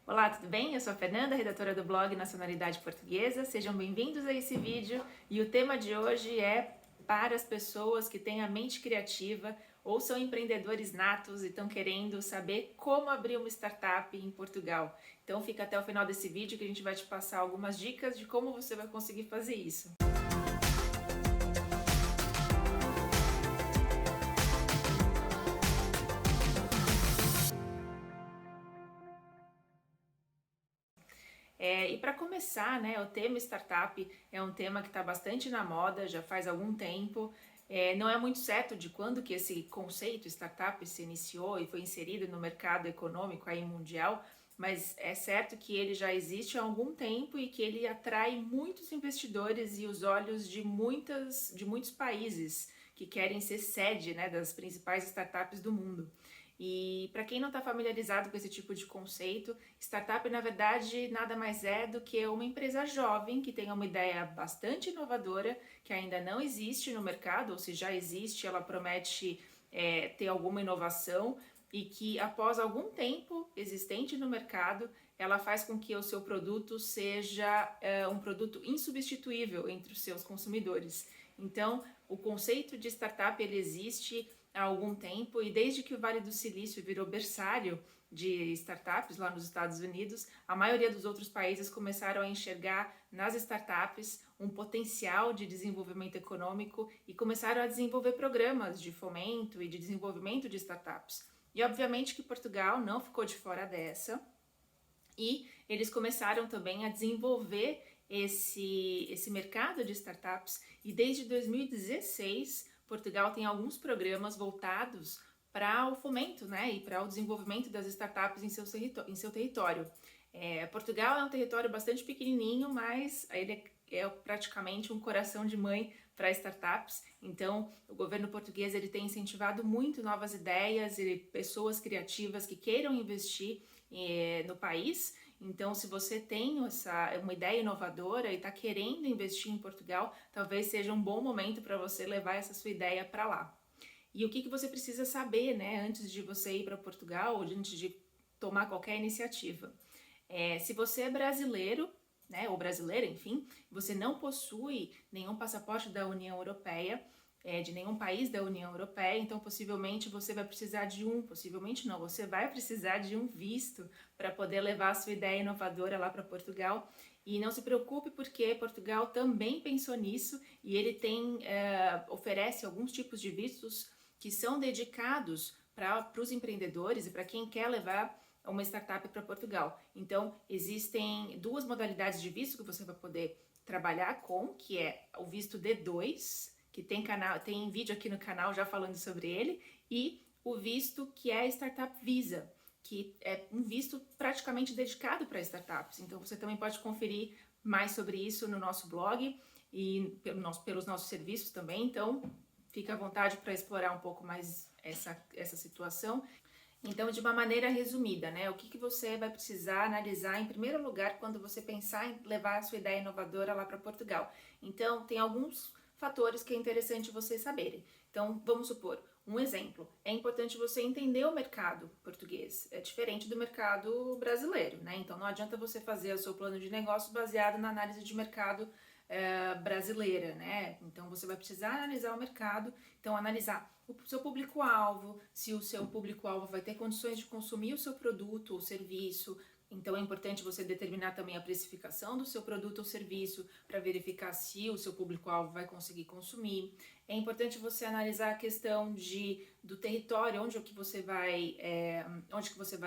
Olá, tudo bem? Eu sou a Fernanda, redatora do blog Nacionalidade Portuguesa. Sejam bem-vindos a esse vídeo e o tema de hoje é para as pessoas que têm a mente criativa ou são empreendedores natos e estão querendo saber como abrir uma startup em Portugal. Então fica até o final desse vídeo que a gente vai te passar algumas dicas de como você vai conseguir fazer isso. E para começar, né, o tema startup é um tema que está bastante na moda, já faz algum tempo. Não é muito certo de quando que esse conceito startup se iniciou e foi inserido no mercado econômico aí mundial, mas é certo que ele já existe há algum tempo e que ele atrai muitos investidores e os olhos de muitos países que querem ser sede, né, das principais startups do mundo. E para quem não está familiarizado com esse tipo de conceito, startup na verdade nada mais é do que uma empresa jovem que tem uma ideia bastante inovadora, que ainda não existe no mercado, ou se já existe, ela promete ter alguma inovação e que após algum tempo existente no mercado, ela faz com que o seu produto seja um produto insubstituível entre os seus consumidores. Então, o conceito de startup ele existe há algum tempo e desde que o Vale do Silício virou berçário de startups lá nos Estados Unidos, a maioria dos outros países começaram a enxergar nas startups um potencial de desenvolvimento econômico e começaram a desenvolver programas de fomento e de desenvolvimento de startups. E obviamente que Portugal não ficou de fora dessa, e eles começaram também a desenvolver esse mercado de startups e desde 2016 Portugal tem alguns programas voltados para o fomento, né, e para o desenvolvimento das startups em seu território. Portugal é um território bastante pequenininho, mas ele é praticamente um coração de mãe para startups. Então, o governo português ele tem incentivado muito novas ideias e pessoas criativas que queiram investir no país. Então, se você tem uma ideia inovadora e está querendo investir em Portugal, talvez seja um bom momento para você levar essa sua ideia para lá. E o que você precisa saber, né, antes de você ir para Portugal ou antes de tomar qualquer iniciativa? Se você é brasileiro, né, ou brasileira, enfim, você não possui nenhum passaporte da União Europeia, de nenhum país da União Europeia, então possivelmente você vai precisar possivelmente não, você vai precisar de um visto para poder levar a sua ideia inovadora lá para Portugal. E não se preocupe porque Portugal também pensou nisso e ele oferece alguns tipos de vistos que são dedicados para os empreendedores e para quem quer levar uma startup para Portugal. Então, existem duas modalidades de visto que você vai poder trabalhar com, que é o visto D2, que tem vídeo aqui no canal já falando sobre ele, e o visto que é Startup Visa, que é um visto praticamente dedicado para startups. Então, você também pode conferir mais sobre isso no nosso blog e pelos nossos serviços também. Então, fica à vontade para explorar um pouco mais essa situação. Então, de uma maneira resumida, né? O que você vai precisar analisar em primeiro lugar quando você pensar em levar a sua ideia inovadora lá para Portugal? Então, tem alguns fatores que é interessante vocês saberem. Então, vamos supor, um exemplo. É importante você entender o mercado português. É diferente do mercado brasileiro, né? Então, não adianta você fazer o seu plano de negócio baseado na análise de mercado brasileira, né? Então, você vai precisar analisar o mercado. Então, analisar o seu público-alvo, se o seu público-alvo vai ter condições de consumir o seu produto ou serviço. Então é importante você determinar também a precificação do seu produto ou serviço para verificar se o seu público-alvo vai conseguir consumir. É importante você analisar a questão do território, onde que você vai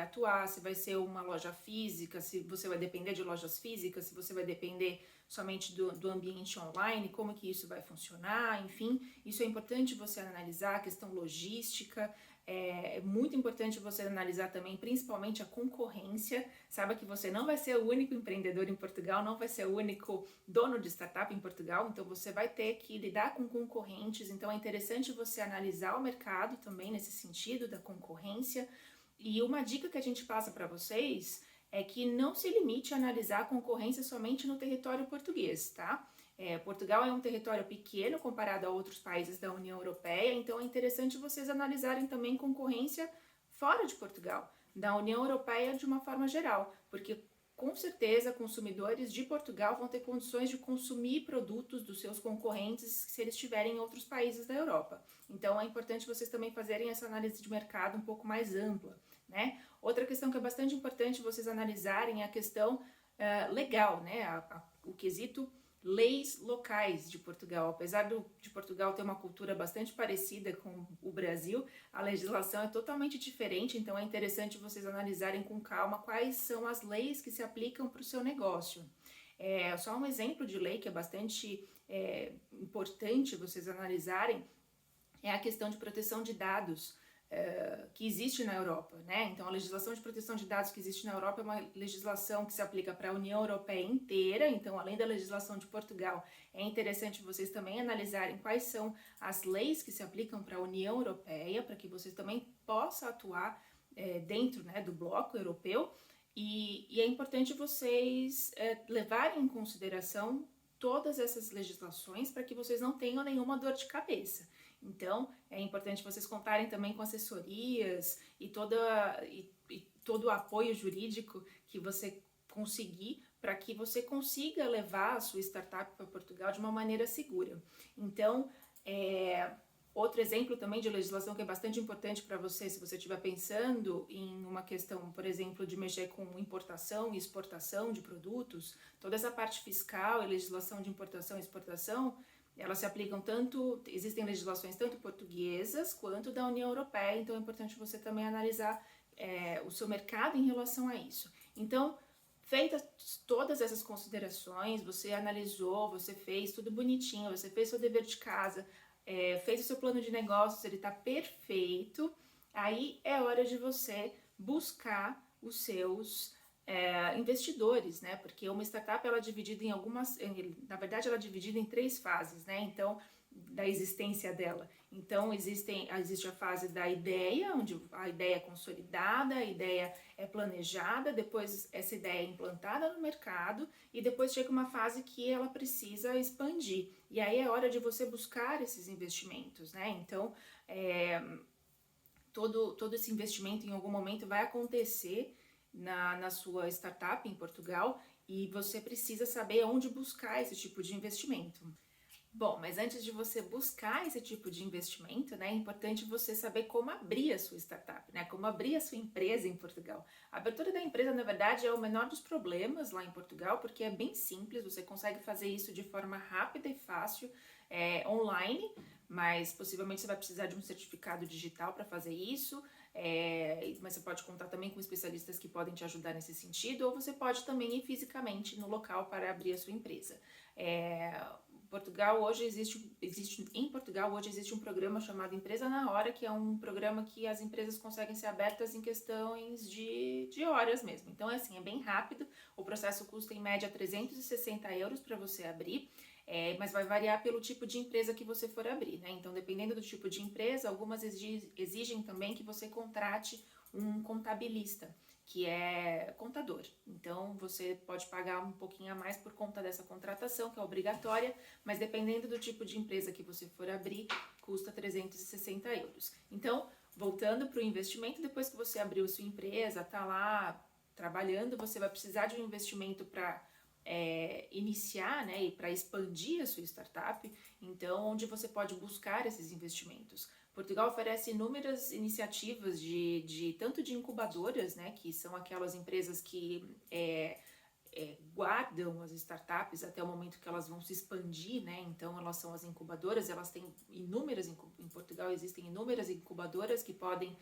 atuar, se vai ser uma loja física, se você vai depender de lojas físicas, se você vai depender somente do ambiente online, como que isso vai funcionar, enfim, isso é importante você analisar, a questão logística, é muito importante você analisar também, principalmente a concorrência, saiba que você não vai ser o único empreendedor em Portugal, não vai ser o único dono de startup em Portugal, então você vai ter que lidar com concorrentes, então é interessante você analisar o mercado também nesse sentido da concorrência, e uma dica que a gente passa para vocês é que não se limite a analisar a concorrência somente no território português, tá? Portugal é um território pequeno comparado a outros países da União Europeia, então é interessante vocês analisarem também concorrência fora de Portugal. da União Europeia de uma forma geral, porque com certeza consumidores de Portugal vão ter condições de consumir produtos dos seus concorrentes se eles estiverem em outros países da Europa. Então é importante vocês também fazerem essa análise de mercado um pouco mais ampla, né? Outra questão que é bastante importante vocês analisarem é a questão legal, né? O quesito leis locais de Portugal. Apesar de Portugal ter uma cultura bastante parecida com o Brasil, a legislação é totalmente diferente, então é interessante vocês analisarem com calma quais são as leis que se aplicam para o seu negócio. Só um exemplo de lei que é bastante importante vocês analisarem é a questão de proteção de dados. Que existe na Europa, né? Então a legislação de proteção de dados que existe na Europa é uma legislação que se aplica para a União Europeia inteira, então além da legislação de Portugal, é interessante vocês também analisarem quais são as leis que se aplicam para a União Europeia, para que vocês também possam atuar dentro, né, do bloco europeu, e é importante vocês levarem em consideração todas essas legislações para que vocês não tenham nenhuma dor de cabeça. Então, é importante vocês contarem também com assessorias e todo o apoio jurídico que você conseguir para que você consiga levar a sua startup para Portugal de uma maneira segura. Então, outro exemplo também de legislação que é bastante importante para você, se você estiver pensando em uma questão, por exemplo, de mexer com importação e exportação de produtos, toda essa parte fiscal e legislação de importação e exportação, elas se aplicam tanto, existem legislações tanto portuguesas quanto da União Europeia, então é importante você também analisar o seu mercado em relação a isso. Então, feitas todas essas considerações, você analisou, você fez tudo bonitinho, você fez seu dever de casa, fez o seu plano de negócios, ele está perfeito, aí é hora de você buscar os seus investidores, né? Porque uma startup ela é dividida em na verdade ela é dividida em 3 fases, né? Então, da existência dela. Então, existe a fase da ideia, onde a ideia é consolidada, a ideia é planejada, depois essa ideia é implantada no mercado e depois chega uma fase que ela precisa expandir. E aí é hora de você buscar esses investimentos, né? Então, todo esse investimento em algum momento vai acontecer na sua startup em Portugal e você precisa saber onde buscar esse tipo de investimento. Bom, mas antes de você buscar esse tipo de investimento, né, é importante você saber como abrir a sua startup, né, como abrir a sua empresa em Portugal. A abertura da empresa, na verdade, é o menor dos problemas lá em Portugal, porque é bem simples, você consegue fazer isso de forma rápida e fácil, online, mas possivelmente você vai precisar de um certificado digital para fazer isso, mas você pode contar também com especialistas que podem te ajudar nesse sentido, ou você pode também ir fisicamente no local para abrir a sua empresa. Em Portugal hoje existe um programa chamado Empresa na Hora, que é um programa que as empresas conseguem ser abertas em questões de horas mesmo. Então é bem rápido, o processo custa em média 360 euros para você abrir, mas vai variar pelo tipo de empresa que você for abrir, né? Então, dependendo do tipo de empresa, algumas exigem também que você contrate um contabilista, que é contador. Então, você pode pagar um pouquinho a mais por conta dessa contratação, que é obrigatória, mas dependendo do tipo de empresa que você for abrir, custa 360 euros. Então, voltando para o investimento, depois que você abriu sua empresa, está lá trabalhando, você vai precisar de um investimento para iniciar, né, e para expandir a sua startup. Então, onde você pode buscar esses investimentos? Portugal oferece inúmeras iniciativas tanto de incubadoras, né, que são aquelas empresas que guardam as startups até o momento que elas vão se expandir, né? Então elas são as incubadoras, elas têm em Portugal existem inúmeras incubadoras que podem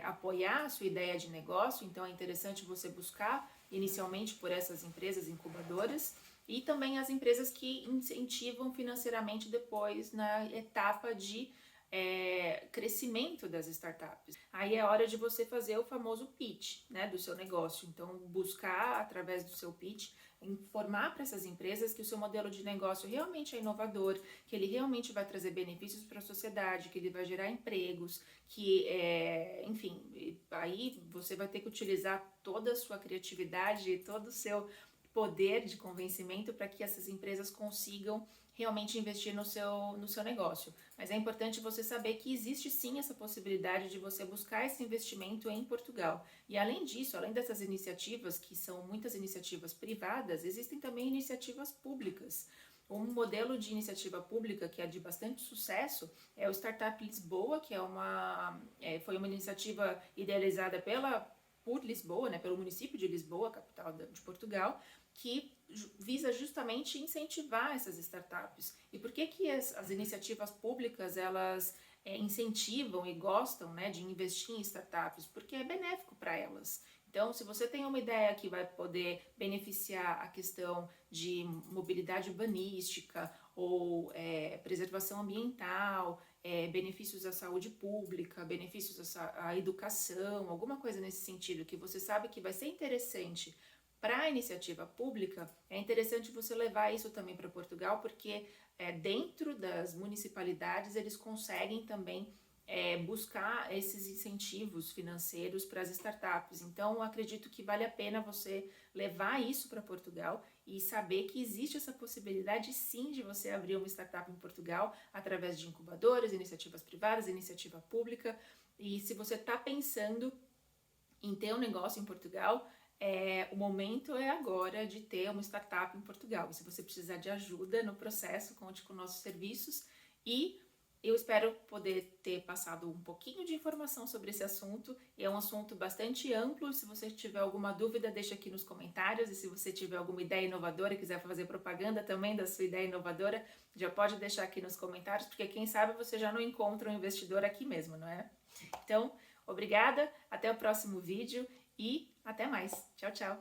apoiar a sua ideia de negócio, então é interessante você buscar inicialmente por essas empresas incubadoras e também as empresas que incentivam financeiramente depois na etapa de crescimento das startups. Aí é hora de você fazer o famoso pitch, né, do seu negócio. Então, buscar através do seu pitch informar para essas empresas que o seu modelo de negócio realmente é inovador, que ele realmente vai trazer benefícios para a sociedade, que ele vai gerar empregos, que, enfim, aí você vai ter que utilizar toda a sua criatividade, todo o seu poder de convencimento para que essas empresas consigam realmente investir no seu negócio. Mas é importante você saber que existe sim essa possibilidade de você buscar esse investimento em Portugal. E além disso, além dessas iniciativas, que são muitas iniciativas privadas, existem também iniciativas públicas. Um modelo de iniciativa pública que é de bastante sucesso é o Startup Lisboa, que foi uma iniciativa idealizada por Lisboa, né, pelo município de Lisboa, capital de Portugal, que visa justamente incentivar essas startups. E por que as iniciativas públicas elas incentivam e gostam, né, de investir em startups? Porque é benéfico para elas. Então, se você tem uma ideia que vai poder beneficiar a questão de mobilidade urbanística ou preservação ambiental, benefícios à saúde pública, benefícios à educação, alguma coisa nesse sentido que você sabe que vai ser interessante para a iniciativa pública, é interessante você levar isso também para Portugal, porque dentro das municipalidades eles conseguem também buscar esses incentivos financeiros para as startups. Então, eu acredito que vale a pena você levar isso para Portugal e saber que existe essa possibilidade sim de você abrir uma startup em Portugal através de incubadoras, iniciativas privadas, iniciativa pública. E se você está pensando em ter um negócio em Portugal, o momento é agora de ter uma startup em Portugal. E se você precisar de ajuda no processo, conte com nossos serviços. E eu espero poder ter passado um pouquinho de informação sobre esse assunto. É um assunto bastante amplo. Se você tiver alguma dúvida, deixa aqui nos comentários. E se você tiver alguma ideia inovadora e quiser fazer propaganda também da sua ideia inovadora, já pode deixar aqui nos comentários, porque quem sabe você já não encontra um investidor aqui mesmo, não é? Então, obrigada, até o próximo vídeo e até mais. Tchau, tchau!